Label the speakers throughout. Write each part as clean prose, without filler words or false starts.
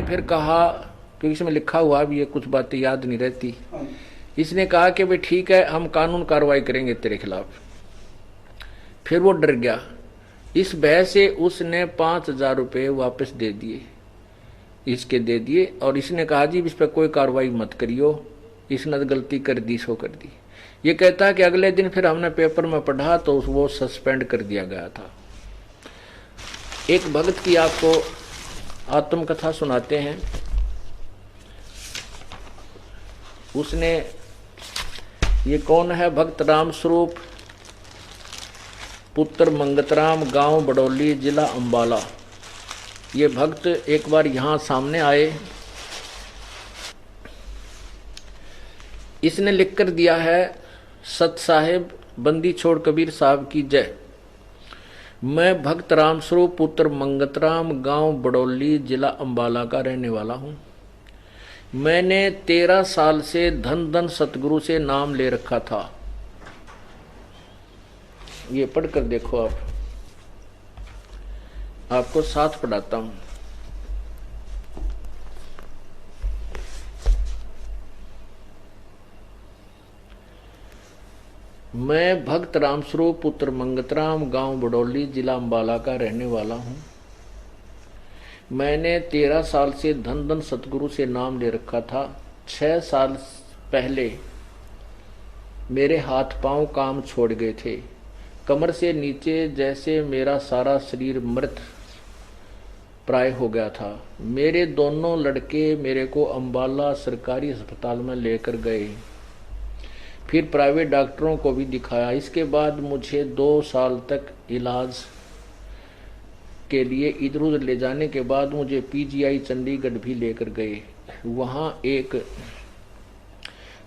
Speaker 1: फिर कहा, क्योंकि इसमें लिखा हुआ भी है, कुछ बातें याद नहीं रहती। इसने कहा कि भाई ठीक है, हम कानून कार्रवाई करेंगे तेरे खिलाफ। फिर वो डर गया। इस भय से उसने 5,000 रुपये वापस दे दिए, इसके दे दिए, और इसने कहा जी इस पर कोई कार्रवाई मत करियो, इसने तो गलती कर दी सो कर दी। ये कहता है कि अगले दिन फिर हमने पेपर में पढ़ा तो वो सस्पेंड कर दिया गया था। एक भक्त की आपको आत्मकथा सुनाते हैं। उसने, ये कौन है, भक्त राम स्वरूप पुत्र मंगतराम, गांव बडौली, जिला अंबाला। ये भक्त एक बार यहाँ सामने आए। इसने लिख कर दिया है, सत साहेब बंदी छोड़ कबीर साहब की जय। मैं भक्त राम स्वरूप पुत्र मंगतराम, गांव बडौली, जिला अंबाला का रहने वाला हूँ। मैंने 13 साल से धन धन सतगुरु से नाम ले रखा था। ये पढ़कर देखो आप, आपको साथ पढ़ाता हूं। मैं भक्त रामस्वरूप पुत्र मंगतराम, गांव बडौली, जिला अंबाला का रहने वाला हूं। मैंने 13 साल से धन धन सतगुरु से नाम ले रखा था। 6 साल पहले मेरे हाथ पांव काम छोड़ गए थे। कमर से नीचे जैसे मेरा सारा शरीर मृत प्राय हो गया था। मेरे दोनों लड़के मेरे को अंबाला सरकारी अस्पताल में लेकर गए, फिर प्राइवेट डॉक्टरों को भी दिखाया। इसके बाद मुझे 2 साल तक इलाज के लिए इधर उधर ले जाने के बाद मुझे पीजीआई चंडीगढ़ भी लेकर गए। वहाँ एक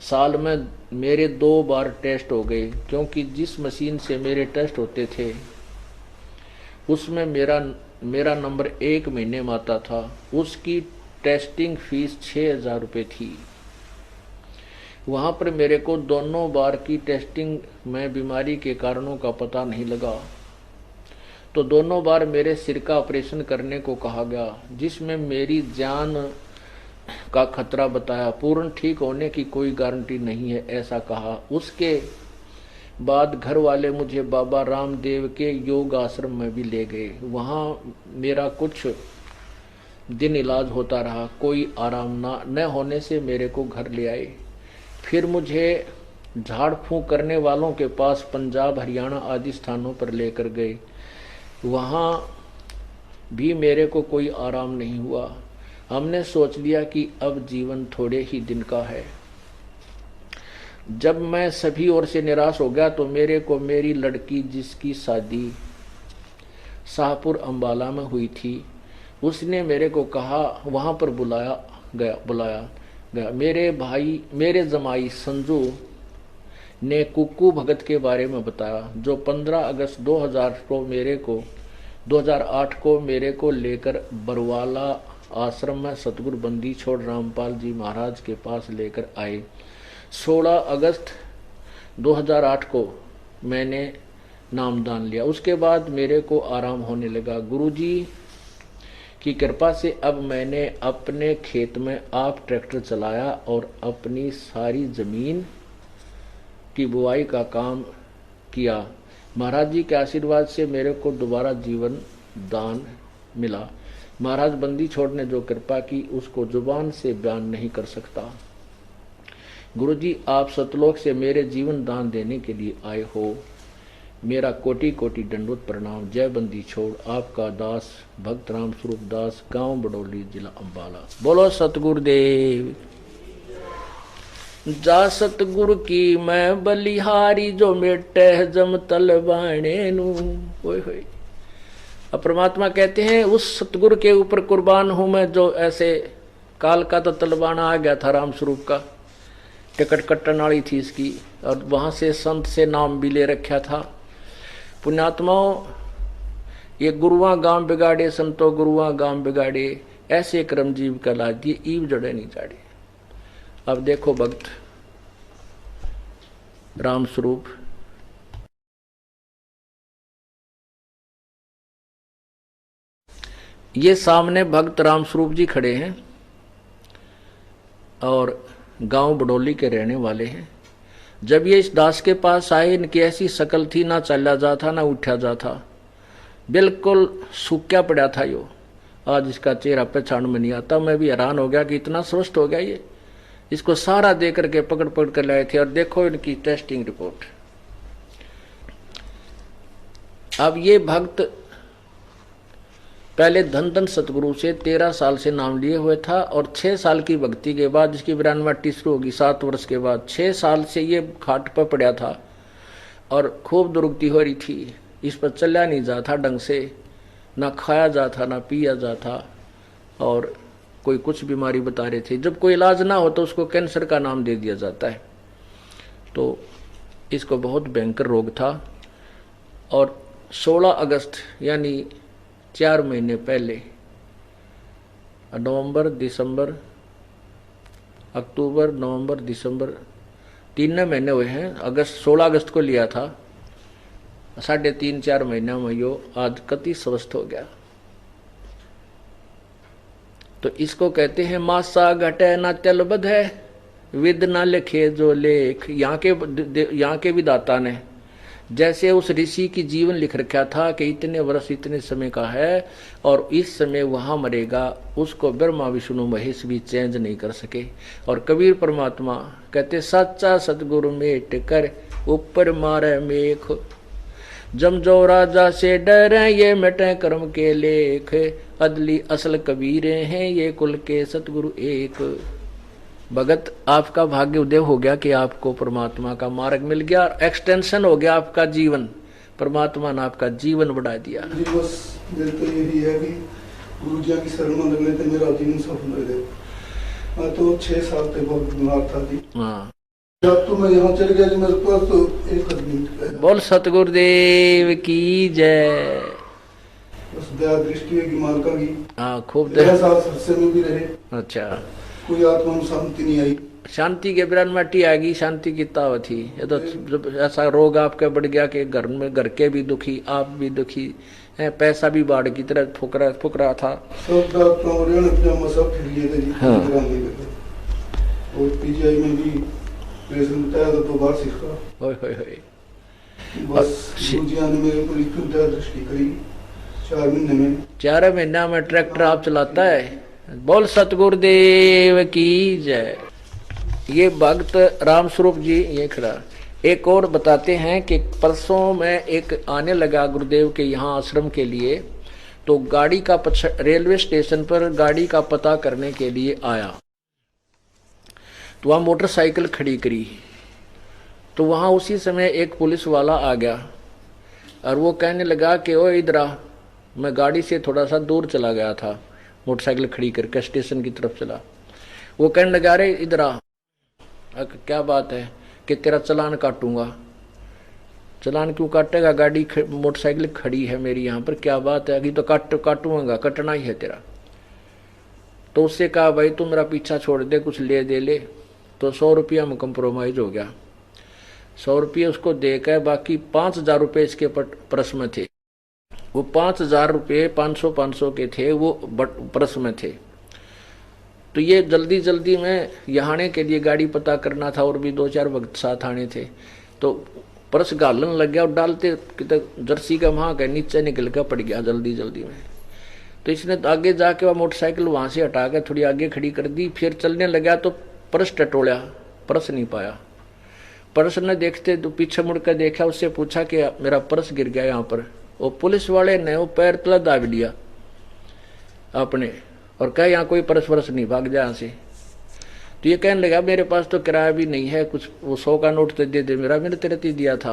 Speaker 1: साल में मेरे 2 बार टेस्ट हो गए, क्योंकि जिस मशीन से मेरे टेस्ट होते थे उसमें मेरा नंबर 1 महीने में आता था। उसकी टेस्टिंग फीस 6,000 रुपये थी। वहाँ पर मेरे को दोनों बार की टेस्टिंग में बीमारी के कारणों का पता नहीं लगा, तो दोनों बार मेरे सिर का ऑपरेशन करने को कहा गया, जिसमें मेरी जान का खतरा बताया। पूर्ण ठीक होने की कोई गारंटी नहीं है, ऐसा कहा। उसके बाद घर वाले मुझे बाबा रामदेव के योग आश्रम में भी ले गए। वहाँ मेरा कुछ दिन इलाज होता रहा, कोई आराम न होने से मेरे को घर ले आए। फिर मुझे झाड़ फूंक करने वालों के पास पंजाब, हरियाणा आदि स्थानों पर लेकर गए। वहाँ भी मेरे को कोई आराम नहीं हुआ। हमने सोच लिया कि अब जीवन थोड़े ही दिन का है। जब मैं सभी ओर से निराश हो गया तो मेरे को मेरी लड़की, जिसकी शादी शाहपुर अंबाला में हुई थी, उसने मेरे को कहा, वहाँ पर बुलाया गया। मेरे जमाई संजू ने कुक्कू भगत के बारे में बताया, जो 15 अगस्त 2008 को मेरे को लेकर बरवाला आश्रम में सतगुरु बंदी छोड़ रामपाल जी महाराज के पास लेकर आए। 16 अगस्त 2008 को मैंने नामदान लिया। उसके बाद मेरे को आराम होने लगा। गुरुजी की कृपा से अब मैंने अपने खेत में आप ट्रैक्टर चलाया और अपनी सारी जमीन की बुआई का काम किया। महाराज जी के आशीर्वाद से मेरे को दोबारा जीवन दान मिला। महाराज बंदी छोड़ ने जो कृपा की उसको जुबान से बयान नहीं कर सकता। गुरुजी आप सतलोक से मेरे जीवन दान देने के लिए आए हो, मेरा कोटि कोटि दंडवत प्रणाम। जय बंदी छोड़, आपका दास भक्त राम स्वरूप दास, गांव बडौली, जिला अंबाला। बोलो सतगुरुदेव। जा सतगुरु की मैं बलिहारी, जो मेटे जम तलवाणे नू। होय होय। अब परमात्मा कहते हैं उस सतगुरु के ऊपर कुर्बान हूं मैं, जो ऐसे काल का तो तलवाना आ गया था राम स्वरूप का, टिकट कट्टन वाली थी इसकी, और वहां से संत से नाम भी ले रखा था। पुण्यात्माओं, ये गुरुआ गांव बिगाड़े संतो गुरुआ गांव बिगाड़े, ऐसे कर्मजीव कहला दिए, ईव जड़े नहीं जाड़े। अब देखो भक्त राम स्वरूप, ये सामने भक्त राम स्वरूप जी खड़े हैं। और गांव बडोली के रहने वाले हैं। जब ये इस दास के पास आए, इनकी ऐसी शक्ल थी, ना चला जाता ना उठा जाता, बिल्कुल सूख्या पड़ा था यो। आज इसका चेहरा पहचान में नहीं आता। मैं भी हैरान हो गया कि इतना स्वस्थ हो गया ये। इसको सारा दे करके पकड़ पकड़ कर लाए थे। और देखो इनकी टेस्टिंग रिपोर्ट। अब ये भक्त पहले धन धन सतगुरु से 13 साल से नाम लिए हुए था, और 6 साल की भक्ति के बाद इसकी विरानवाटी शुरू होगी 7 वर्ष के बाद। 6 साल से ये खाट पर पड़ा था और खूब दुर्गति हो रही थी। इस पर चला नहीं जाता ढंग से, ना खाया जाता ना पिया जाता, और कोई कुछ बीमारी बता रहे थे। जब कोई इलाज ना हो तो उसको कैंसर का नाम दे दिया जाता है। तो इसको बहुत भयंकर रोग था। और 16 अगस्त यानी 4 महीने पहले, नवंबर दिसंबर अक्टूबर नवंबर दिसंबर 3 महीने हुए हैं। 16 अगस्त को लिया था। 3.5-4 महीने में यो आज कति स्वस्थ हो गया। तो इसको कहते हैं मासा घटे ना चल बध है, विद ना लिखे जो लेख। यहाँ के विधाता ने जैसे उस ऋषि की जीवन लिख रखा था कि इतने वर्ष इतने समय का है और इस समय वहां मरेगा, उसको ब्रह्मा विष्णु महेश भी चेंज नहीं कर सके। और कबीर परमात्मा कहते सच्चा सतगुरु मेट कर ऊपर मारे मेख, जम जो राजा से डरे ये मिटे कर्म के लेख, अदली असल कबीरे हैं ये कुल के सतगुरु एक। भगत आपका भाग्य उदय हो गया कि आपको परमात्मा का मार्ग मिल गया, एक्सटेंशन हो गया आपका जीवन, परमात्मा ने आपका जीवन बढ़ा दिया।
Speaker 2: जी बस मेरे तो यही है कि गुरु जी की शरण में लगने से मेरा जीवन सफल हो गया। मैं तो 6 साल तक बहुत बीमार था जी।
Speaker 1: हाँ
Speaker 2: जब तो मैं यहाँ चल गया जी, मेरे पास तो एक आदमी
Speaker 1: बोल सतगुरुदेव की जय।
Speaker 2: बस दया दृष्टि है कि मालका की।
Speaker 1: हाँ खूब
Speaker 2: 13 साल सरसे में भी रहे।
Speaker 1: अच्छा,
Speaker 2: कोई आत्मा में शांति नहीं आई।
Speaker 1: शांति के बिरान माटी आएगी, शांति की ताव थी। ये तो जब ऐसा रोग आपका बढ़ गया कि घर में घर के भी दुखी, आप भी दुखी हैं, पैसा भी बाढ़ की तरह फुक रहा था।
Speaker 2: सब डॉक्टरों सब फिर लिए थे जी।
Speaker 1: हाँ।
Speaker 2: और पीजीआई में भी प्रेशर बताया तो 2 बार सीखा।
Speaker 1: होय
Speaker 2: बस गुरुजिया ने मेरे ऊपर इतनी दया दृष्टि करी 4 महीने में।
Speaker 1: 4 महीना में ट्रैक्टर आप चलाता है। बोल सतगुरुदेव की जय। ये भक्त राम स्वरूप जी ये खड़ा। एक और बताते हैं कि परसों में एक आने लगा गुरुदेव के यहाँ आश्रम के लिए, तो गाड़ी का रेलवे स्टेशन पर गाड़ी का पता करने के लिए आया, तो वहाँ मोटरसाइकिल खड़ी करी। तो वहाँ उसी समय एक पुलिस वाला आ गया और वो कहने लगा कि ओ इधर आ। मैं गाड़ी से थोड़ा सा दूर चला गया था, मोटरसाइकिल खड़ी करके स्टेशन की तरफ चला। वो कहने लगा रे इधर आ। क्या बात है? कि तेरा चालान काटूंगा। चालान क्यों काटेगा? गाड़ी मोटरसाइकिल खड़ी है मेरी यहाँ पर, क्या बात है? अभी तो काटूंगा, कटना ही है तेरा। तो उससे कहा भाई तू मेरा पीछा छोड़ दे, कुछ ले। तो 100 रुपया में कंप्रोमाइज हो गया। 100 रुपये उसको देकर बाकी 5,000 रुपये इसके पर्स में थे। वो 5,000 रुपये 500 के थे, वो पर्स में थे। तो ये जल्दी में यहाने के लिए गाड़ी पता करना था और भी 2-4 वक्त साथ आने थे। तो पर्स गालन लग गया और डालते जर्सी का वहाँ के नीचे निकल कर पड़ गया जल्दी में। तो इसने आगे जाके वह मोटरसाइकिल वहाँ से हटा के थोड़ी आगे खड़ी कर दी। फिर चलने लगा तो पर्स टटोड़ा, पर्स नहीं पाया। पर्स ने देखते तो पीछे मुड़कर देखा, उससे पूछा कि मेरा पर्स गिर गया यहाँ पर। वो पुलिस वाले ने वो पैर तला दाब लिया अपने और कहा यहाँ कोई पर्स नहीं, भाग जा यहाँ से। तो ये कहने लगा मेरे पास तो किराया भी नहीं है कुछ, वो 100 का नोट तो दे मैंने तेरे ते दिया था।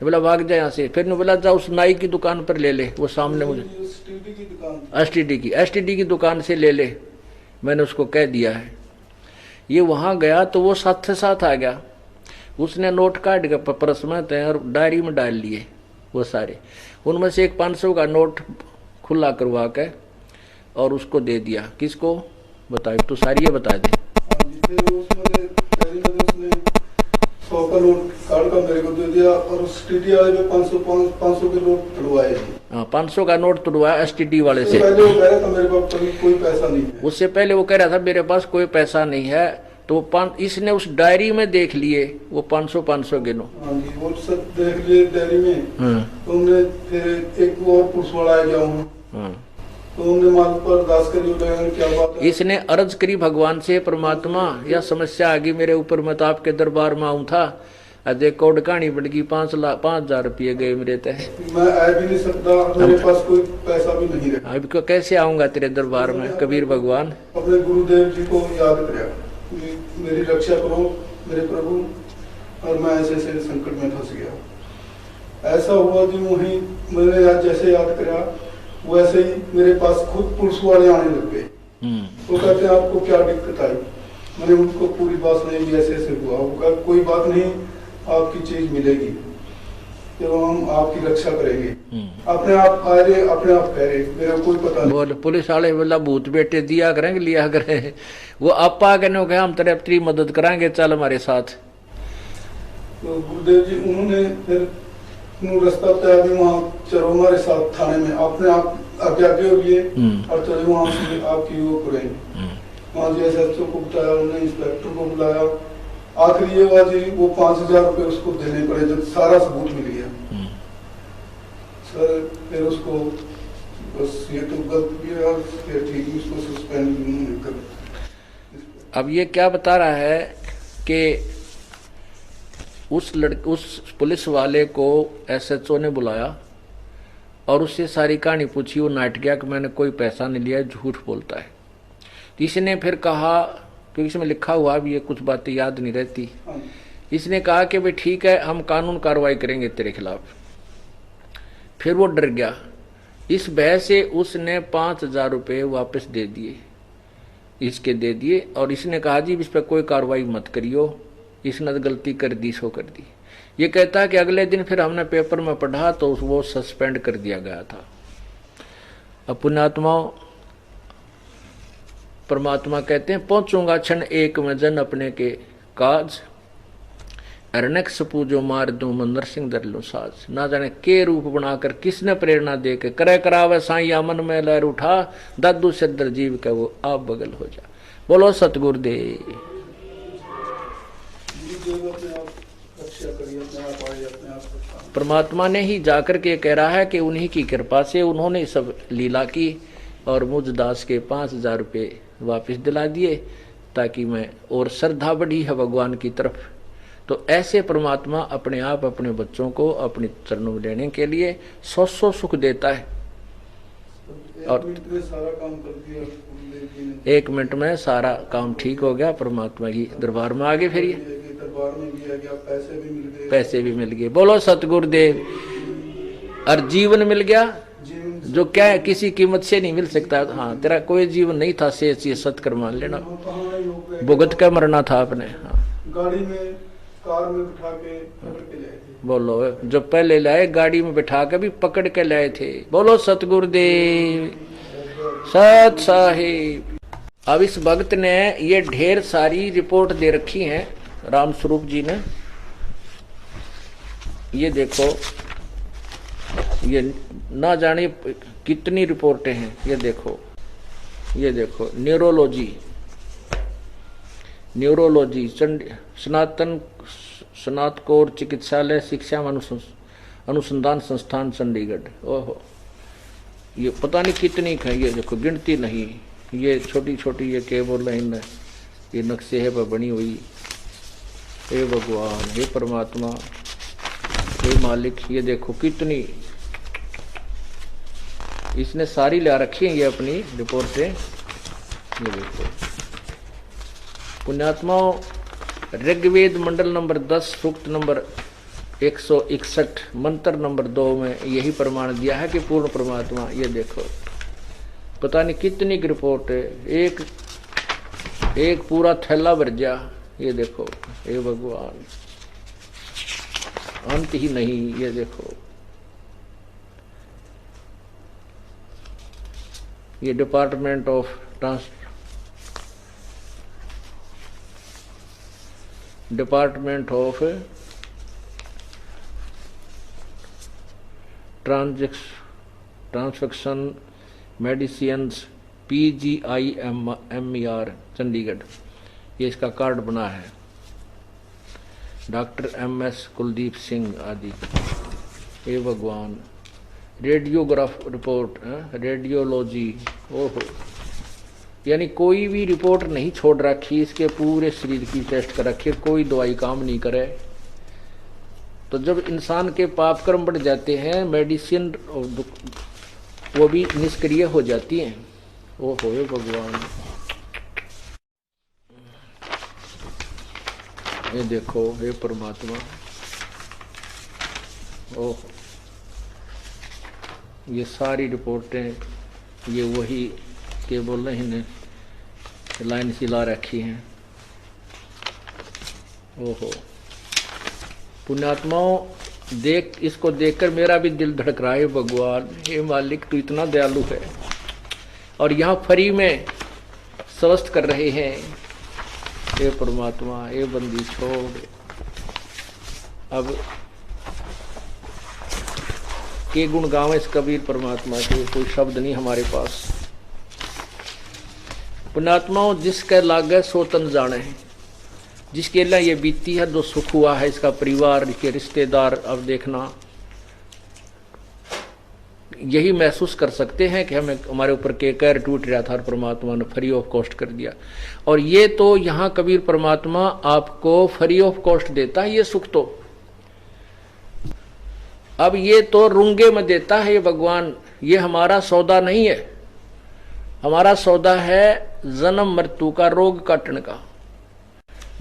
Speaker 1: बोला भाग जा यहाँ से। फिर ने बोला जा उस नाई की दुकान पर ले ले, वो सामने मुझे एसटीडी की दुकान से ले ले, मैंने उसको कह दिया है। ये वहां गया तो वो साथ आ गया। उसने नोट काट के पर्स में और डायरी में डाल लिए वो सारे। उनमें से एक 500 का नोट खुला करवा के और उसको दे दिया। किसको बताए? तो सारी ये बता दे।
Speaker 2: 100 का नोट कार्ड का मेरे को दे दिया और एसटीडी वाले में 500 के नोट तुड़वाए।
Speaker 1: हाँ 500 का नोट तुड़वाया एसटीडी वाले से।
Speaker 2: पहले वो कह रहा था मेरे पास कोई पैसा नहीं है।
Speaker 1: उससे पहले वो कह रहा था मेरे पास कोई पैसा नहीं है तो इसने उस डायरी में देख लिए वो 500 गिनो।
Speaker 2: हाँ जी, वो सब देख लिए डायरी में। तो हमने फिर एक और पुलिस वाला आ गया, तो हमने माल पर अरदास करी, क्या बात है।
Speaker 1: इसने अर्ज करी भगवान से, परमात्मा यह समस्या आ गई मेरे ऊपर, मैं तो आपके दरबार में आऊं था, अजय कोड कहानी बढ़ गई, 5,000 रुपये गए मेरे तय,
Speaker 2: मैं आ भी नहीं सकता, मेरे पास कोई पैसा भी नहीं रहा,
Speaker 1: अब कैसे आऊंगा तेरे दरबार में। कबीर भगवान
Speaker 2: अपने गुरुदेव जी को याद कराया, मेरी रक्षा करो मेरे प्रभु, और मैं ऐसे ऐसे संकट में फंस गया। ऐसा हुआ जी, वही मैंने आज जैसे याद कराया वैसे ही मेरे पास खुद पुलिस वाले आने लग गए। वो कहते हैं आपको क्या दिक्कत आई, मैंने उनको पूरी बात सुनाई भी ऐसे ऐसे हुआ। वो कहा कोई बात नहीं, आपकी चीज मिलेगी, तो हम आपकी रक्षा करेंगे। अपने आप आ रहे, अपने आप कह रहे, मेरा कोई पता नहीं।
Speaker 1: बोल पुलिस वाले बोला भूत बेटे दिया करेंगे, लिया करें, वो आप आगे नो कहा हम तेरी मदद कराएंगे, चल हमारे साथ।
Speaker 2: तो गुरुदेव जी उन्होंने फिर रास्ता तय भी वहाँ चलो हमारे साथ थाने में, अपने आप आगे आगे हो गए और चलो वहाँ से आपकी वो करेंगे। वहाँ जी SHO को बताया, उन्होंने इंस्पेक्टर को बुलाया, आखिरी ये हुआ जी वो 5,000 रुपए उसको देने पड़े जब सारा सबूत मिल गया। सर फिर उसको बस ये तो गलत भी है, फिर ठीक उसको सस्पेंड भी कर।
Speaker 1: अब ये क्या बता रहा है कि उस पुलिस वाले को SHO ने बुलाया और उससे सारी कहानी पूछी, वो नाट गया कि मैंने कोई पैसा नहीं लिया, झूठ बोलता है। इसने फिर कहा, क्योंकि इसमें लिखा हुआ भी ये कुछ बातें याद नहीं रहती, इसने कहा कि भाई ठीक है हम कानून कार्रवाई करेंगे तेरे खिलाफ। फिर वो डर गया, इस भय से उसने 5,000 रुपये वापस दे दिए, इसके दे दिए, और इसने कहा जी इस पर कोई कार्रवाई मत करियो, इसने गलती कर दी सो कर दी। ये कहता है कि अगले दिन फिर हमने पेपर में पढ़ा तो वो सस्पेंड कर दिया गया था। अब पुण्यात्माओं, परमात्मा कहते हैं पहुंचूंगा क्षण एक में जन अपने के काज, अरनक सपूजो मार दूं मैं नरसिंह दर लो साज। ना जाने के रूप बनाकर किसने प्रेरणा दे के करे करावे साईं मन में लहर उठा, दादू सिद्धर जीव के वो आप बगल हो जा। बोलो सतगुरुदेव। परमात्मा ने ही जाकर के कह रहा है कि उन्हीं की कृपा से उन्होंने सब लीला की और मुझ दास के 5,000 रुपये वापस दिला दिए, ताकि मैं और श्रद्धा बढ़ी है भगवान की तरफ। तो ऐसे परमात्मा अपने आप अपने बच्चों को अपने चरणों में लेने के लिए सौ सुख देता है। और 1 मिनट में सारा काम ठीक हो गया, परमात्मा की दरबार में आगे फिर
Speaker 2: दरबार में भी आ गया,
Speaker 1: पैसे भी मिल गए। बोलो सतगुरुदेव। और जीवन मिल गया, जो क्या है किसी कीमत से नहीं मिल सकता। हाँ तेरा कोई जीवन नहीं था, से सत्कर मान लेना, भुगत का मरना था अपने। हाँ
Speaker 2: गाड़ी में कार में बिठा के पकड़ के लाए थे।
Speaker 1: बोलो जो पहले लाए गाड़ी में बिठा के भी पकड़ के लाए थे। बोलो सतगुरुदेव सत साहिब। अब इस भक्त ने ये ढेर सारी रिपोर्ट दे रखी है राम स्वरूप जी ने। ये देखो, ये ना जाने कितनी रिपोर्टें हैं। ये देखो, ये देखो, न्यूरोलॉजी स्नातकोर चिकित्सालय शिक्षा अनुसंधान संस्थान चंडीगढ़। ओहो, ये पता नहीं कितनी है, ये देखो गिनती नहीं। ये छोटी छोटी ये केबल लाइन है, ये नक्शे है पर बनी हुई। हे भगवान, हे परमात्मा, हे मालिक, ये देखो कितनी इसने सारी ला रखी है ये अपनी रिपोर्टें। ये देखो पुण्यात्माओं, ऋग्वेद मंडल नंबर 10 सूक्त नंबर 161 मंत्र नंबर 2 में यही प्रमाण दिया है कि पूर्ण परमात्मा। ये देखो पता नहीं कितनी की रिपोर्ट है, एक पूरा थैला भर जा। ये देखो, हे भगवान, अंत ही नहीं। ये देखो, ये department of transfection medicines PGIMER Chandigarh. ये इसका कार्ड बना है। डॉक्टर MS कुलदीप सिंह आदि। हे भगवान, रेडियोग्राफ रिपोर्ट, रेडियोलॉजी, ओहो, यानी कोई भी रिपोर्ट नहीं छोड़ रखी, इसके पूरे शरीर की टेस्ट कर रखी, कोई दवाई काम नहीं करे। तो जब इंसान के पाप कर्म बढ़ जाते हैं, मेडिसिन वो भी निष्क्रिय हो जाती हैं। ओहो हे भगवान, ये देखो हे परमात्मा, ओह, ये सारी रिपोर्टें ये वही के बोल रहे हैं, लाइन सी ला रखी हैं। ओहो पुण्यात्माओं, देख, इसको देखकर मेरा भी दिल धड़क रहा है। भगवान हे मालिक, तू इतना दयालु है और यहाँ फ्री में स्वस्थ कर रहे हैं। हे परमात्मा, हे बंदी छोड़, अब के गुण गावे इस कबीर परमात्मा के, कोई शब्द नहीं हमारे पास। पुण्यात्माओं, जिसके लागे सो तन जाने हैं, जिसके लिए ये बीती है, जो सुख हुआ है, इसका परिवार के रिश्तेदार, अब देखना यही महसूस कर सकते हैं कि हमें हमारे ऊपर के कहर टूट रहा था और परमात्मा ने फ्री ऑफ कॉस्ट कर दिया। और ये तो यहाँ कबीर परमात्मा आपको फ्री ऑफ कॉस्ट देता है ये सुख। तो अब ये तो रुंगे में देता है ये भगवान, ये हमारा सौदा नहीं है। हमारा सौदा है जन्म मृत्यु का, रोग काटने का,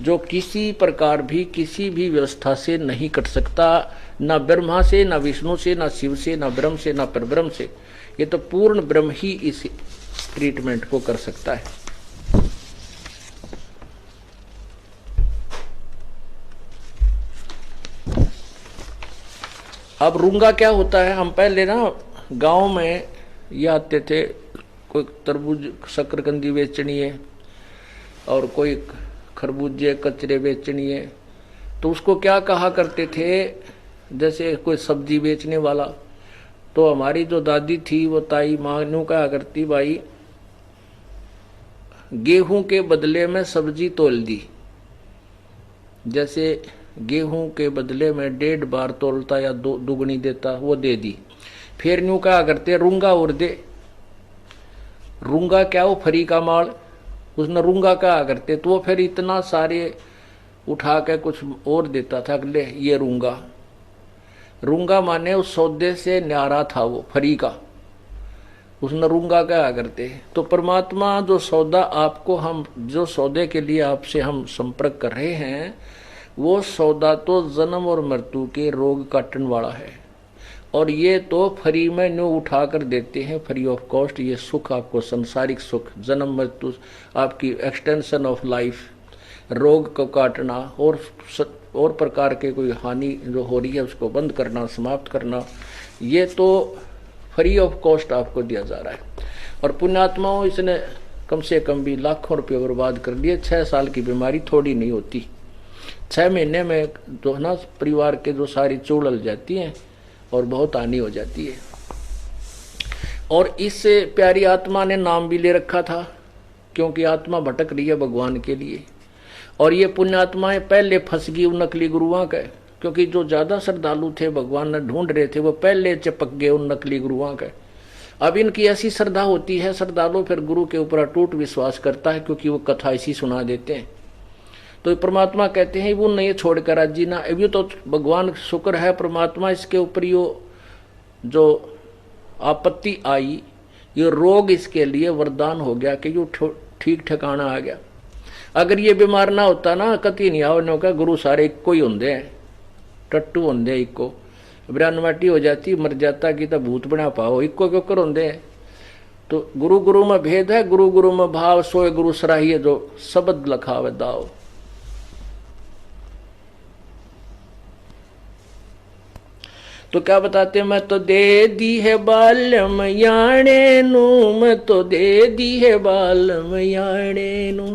Speaker 1: जो किसी प्रकार भी किसी भी व्यवस्था से नहीं कट सकता, ना ब्रह्मा से, ना विष्णु से, ना शिव से, ना ब्रह्म से, ना परब्रह्म से। ये तो पूर्ण ब्रह्म ही इस ट्रीटमेंट को कर सकता है। अब रूंगा क्या होता है, हम पहले ना गांव में ये आते थे, कोई तरबूज शकरकंदी बेचनी है और कोई खरबूजे कचरे बेचनी है, तो उसको क्या कहा करते थे, जैसे कोई सब्जी बेचने वाला, तो हमारी जो दादी थी वो ताई माँ नु कहा करती, भाई गेहूं के बदले में सब्जी तोल दी। जैसे गेहूं के बदले में 1.5 बार तोलता या दुगनी देता, वो दे दी। फिर न्यू कहा करते रूंगा और दे। रूंगा क्या, वो फरी का माल, उसने रूंगा कहा करते, तो वो फिर इतना सारे उठा के कुछ और देता था, अगले ये रूंगा। रूंगा माने उस सौदे से न्यारा था वो फरी का, उसने रूंगा कहा करते। तो परमात्मा जो सौदा आपको, हम जो सौदे के लिए आपसे हम संपर्क कर रहे हैं, वो सौदा तो जन्म और मृत्यु के रोग काटने वाला है। और ये तो फ्री में न्यू उठा कर देते हैं, फ्री ऑफ कॉस्ट। ये सुख आपको, संसारिक सुख, जन्म मृत्यु, आपकी एक्सटेंशन ऑफ लाइफ, रोग को काटना और प्रकार के कोई हानि जो हो रही है उसको बंद करना, समाप्त करना, ये तो फ्री ऑफ कॉस्ट आपको दिया जा रहा है। और पुण्यात्माओं, इसने कम से कम भी लाखों रुपये बर्बाद कर दिए। 6 साल की बीमारी थोड़ी नहीं होती, 6 महीने में तो ना परिवार के जो सारी चूड़ल जाती हैं और बहुत हानि हो जाती है। और इससे प्यारी आत्मा ने नाम भी ले रखा था, क्योंकि आत्मा भटक रही है भगवान के लिए। और ये पुण्यात्माएं पहले फंस गई उन नकली गुरुओं के, क्योंकि जो ज्यादा श्रद्धालु थे भगवान ने ढूंढ रहे थे, वो पहले चिपक गए उन नकली गुरुओं के। अब इनकी ऐसी श्रद्धा होती है, श्रद्धालु फिर गुरु के ऊपर अटूट विश्वास करता है, क्योंकि वो कथा ऐसी सुना देते हैं। तो परमात्मा कहते हैं वो नहीं छोड़कर राजी ना। अभी तो भगवान शुक्र है परमात्मा, इसके ऊपर जो आपत्ति आई, ये रोग इसके लिए वरदान हो गया कि यो ठीक ठिकाना आ गया। अगर ये बीमार ना होता ना, कति नहीं आओ का गुरु सारे इको ही होंगे हैं, टट्टू होंगे इको, ब्रानवाटी हो जाती, मर जाता कि तो भूत बना पाओ, इको क्यों कर होंगे। तो गुरु गुरु में भेद है, गुरु गुरु में भाव, सोए गुरु सराहिए जो शब्द लखावे दाओ। तो क्या बताते, मैं तो दे दी है बालम याणे नू, मैं तो दे दी है बालम याणे नू।